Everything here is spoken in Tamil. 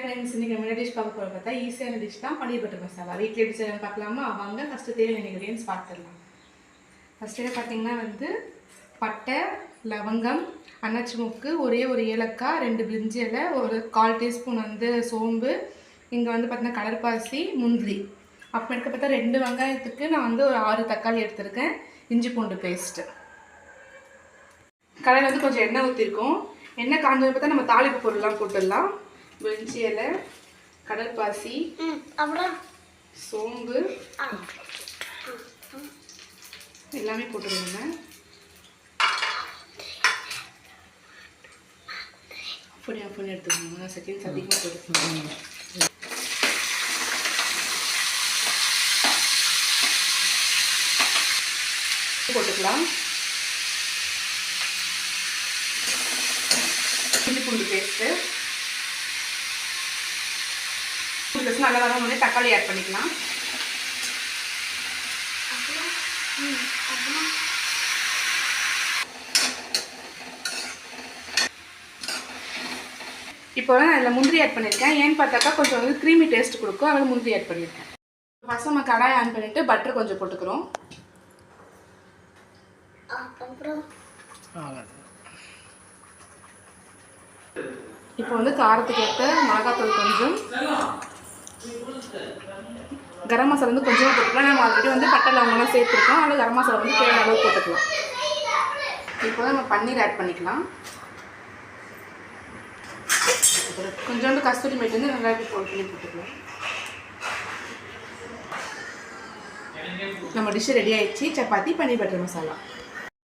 ஃப்ரெண்ட்ஸ், இன்றைக்கி நம்ம என்ன டிஷ் பார்க்க போகிறோம் பார்த்தா ஈஸியான டிஷ் தான் பன்னீர் பட்டர் மசாலா. வீட்டில் எப்படி செய்யணும்னு பார்க்கலாமா? வாங்க ஃபஸ்ட்டு தேவையான இன்க்ரீடியன்ஸ் பார்த்துடலாம். ஃபஸ்ட்டு பார்த்தீங்கன்னா பட்டை, லவங்கம், அன்னாச்சி முக்கு, ஒரே ஒரு ஏலக்காய், 2 பிரிஞ்சி இலை, ஒரு 1/4 டீஸ்பூன் சோம்பு, இங்கே பார்த்தீங்கன்னா கடற்பாசி, முந்திரி. அப்புறம் பார்த்தா 2 வெங்காயத்துக்கு நான் ஒரு 6 தக்காளி எடுத்திருக்கேன். இஞ்சி பூண்டு பேஸ்ட்டு. கடையில் கொஞ்சம் எண்ணெய் ஊற்றிருக்கோம். எண்ணெய் காஞ்சது பார்த்தா நம்ம தாளிப்பு பொருள்லாம் போட்டுடலாம். பிரிஞ்சி இலை, கடற்பாசி, அப்புறம் சோம்பு எல்லாமே போட்டுருங்க. அப்படி எடுத்துக்கோங்க. செகண்ட்ஸ் அதிகமாக போட்டுக்கோங்க. போட்டுக்கலாம். இஞ்சி பூண்டு பேஸ்ட்டு நல்லா வர தக்காளி ஆட் பண்ணிக்கலாம். இப்போ நான் இதில் முந்திரி ஆட் பண்ணியிருக்கேன். ஏன்னு பார்த்தாக்கா கொஞ்சம் க்ரீமி டேஸ்ட் கொடுக்கும். அதில் முந்திரி ஆட் பண்ணியிருக்கேன். ஃபஸ்ட் நம்ம கடாயை ஆன் பண்ணிவிட்டு பட்டர் கொஞ்சம் போட்டுக்கிறோம். இப்போ காரத்துக்கு ஏற்ற மிளகாத்தூள் கொஞ்சம், கரம் மசாலா கொஞ்சமாக போட்டுக்கலாம். நம்ம ஆல்ரெடி பட்டை லவங்கெல்லாம் சேர்த்துருக்கோம். அதில் கரம் மசாலா தேவையான அளவு போட்டுக்கலாம். இப்போ நம்ம பன்னீர் ஆட் பண்ணிக்கலாம். கொஞ்சோண்டு கஸ்தூரி மேத்தி வெங்காயத்தை போட்டுக்கலாம். நம்ம டிஷ்ஷு ரெடி ஆகிடுச்சு. சப்பாத்தி, பன்னீர் பட்டர் மசாலா.